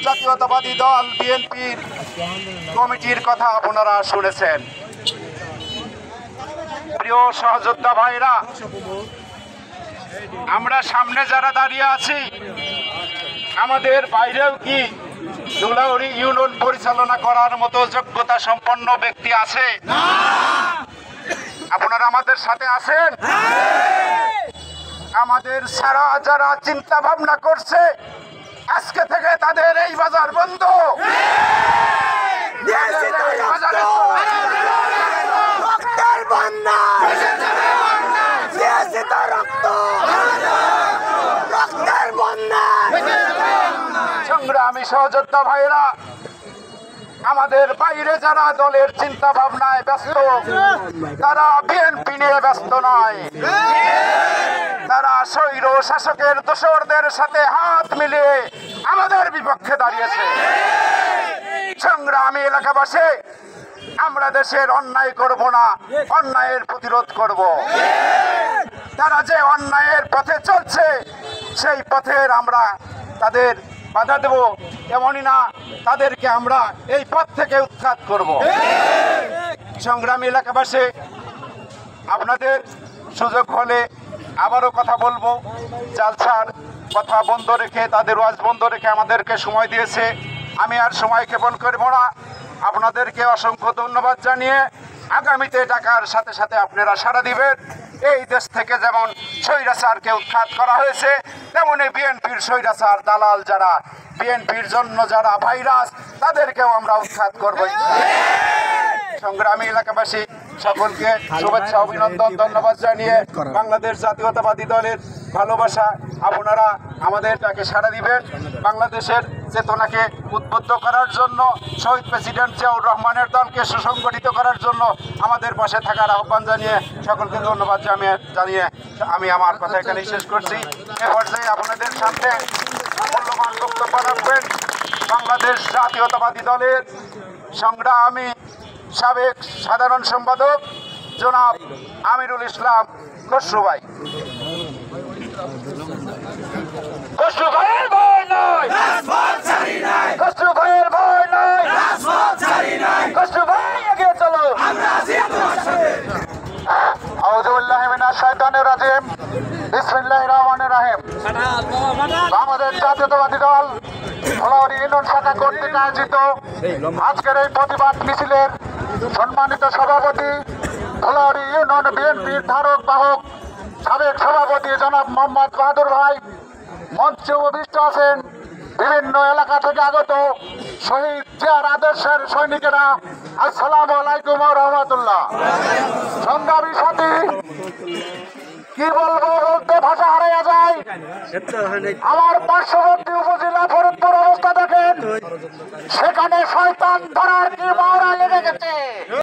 জাতীয়তাবাদী দল বিএনপির কমিটির কথা আপনারা শুনেছেন। প্রিয় সহযোদ্ধা ভাইরা, আমরা সামনে যারা দাঁড়িয়ে আছি, আমাদের বাইরেও কি ধুলাউড়ি ইউনিয়ন পরিচালনা করার মতো যোগ্যতা সম্পন্ন ব্যক্তি আছে? আপনারা আমাদের সাথে আছেন? আমাদের সারা যারা চিন্তা ভাবনা করছে আজকে থেকে তাদের এই বাজার বন্ধ। সংগ্রামী সহযোদ্ধা ভাইরা, আমাদের বাইরে যারা দলের চিন্তা ভাবনায় ব্যস্ত, তারা বিএনপি নিয়ে ব্যস্ত নয়, তারা স্বৈর শাসকের দোসরদের সাথে হাত মিলিয়ে আমাদের বিপক্ষে দাঁড়িয়েছে। সংগ্রামী এলাকাবাসী, আমরা দেশের অন্যায় করব না, অন্যায়ের প্রতিরোধ করব। তারা যে অন্যায়ের পথে চলছে সেই পথের আমরা তাদের বাধা দেব, এমনই না তাদেরকে আমরা এই পথ থেকে উৎখাত করব। সংগ্রামী এলাকাবাসী, আপনাদের সুযোগ হলে আবারও কথা বলবো। জালসার কথা বন্ধ রেখে, তাদের ওয়াজ বন্ধ রেখে আমাদেরকে সময় দিয়েছে, আমি আর সময় ক্ষেপণ করব না। আপনাদেরকে অসংখ্য ধন্যবাদ জানিয়ে আগামীতে ডাকার সাথে সাথে আপনারা সাড়া দিবেন। এই দেশ থেকে যেমন স্বৈরাচারকে উৎখাত করা হয়েছে, তেমনি বিএনপির স্বৈরাচার দালাল যারা, বিএনপির জন্য যারা ভাইরাস, তাদেরকেও আমরা উৎখাত করবো। সংগ্রামী এলাকাবাসী, সকলকে শুভেচ্ছা, অভিনন্দন, ধন্যবাদ জানিয়ে বাংলাদেশ জাতীয়তাবাদী দলের ভালোবাসা, আপনারা আমাদের ডাকে সাড়া দিবেন। বাংলাদেশের চেতনাকে উদ্বুদ্ধ করার জন্য, শহীদ প্রেসিডেন্ট জিয়াউর রহমানের দলকে সুসংগঠিত করার জন্য আমাদের পাশে থাকার আহ্বান জানিয়ে সকলকে ধন্যবাদ জানিয়ে আমি আমার কথা এখানেই শেষ করছি। এ পর্যায়ে আপনাদের সামনে মূল্যবান বক্তব্য রাখবেন বাংলাদেশ জাতীয়তাবাদী দলের সংগ্রামী সাবেক সাধারণ সম্পাদক জনাব আমিরুল ইসলাম খসরু ভাই। খসরু ভাইয়ের ভয় নয়, খসরু ভাইয়ের ভয় নয়, খসরু ভাই এগিয়ে চলো। আউযু বিল্লাহি মিনাশ শাইতানির রাজিম, বিসমিল্লাহির রহমানির রহিম। বাংলাদেশ জাতীয়তাবাদী দল ধুলাউড়ি ইউনিয়ন শাখা কর্তৃক আয়োজিত আজকের এই প্রতিবাদ মিছিলের সম্মানিত সভাপতি, ধুলাউড়ি ইউনিয়ন বিএনপির ধারক বাহক সাবেক সভাপতি জনাব মোহাম্মদ বাহাদুর ভাই, মঞ্চে উপবিষ্ট আছেন বিভিন্ন এলাকা থেকে আগত শহীদ জিয়ার আদর্শের সৈনিকেরা, আসসালামু আলাইকুম ওয়া রাহমাতুল্লাহ। সংগ্রামী সাথী, কি বলবো, বলতে ভাষা হারাইয়া যায়। আমার পার্শ্ববর্তী উপজেলা ফরিদপুর অবস্থা দেখেন, সেখানে শয়তান ধরার কি মহড়া লেগে গেছে।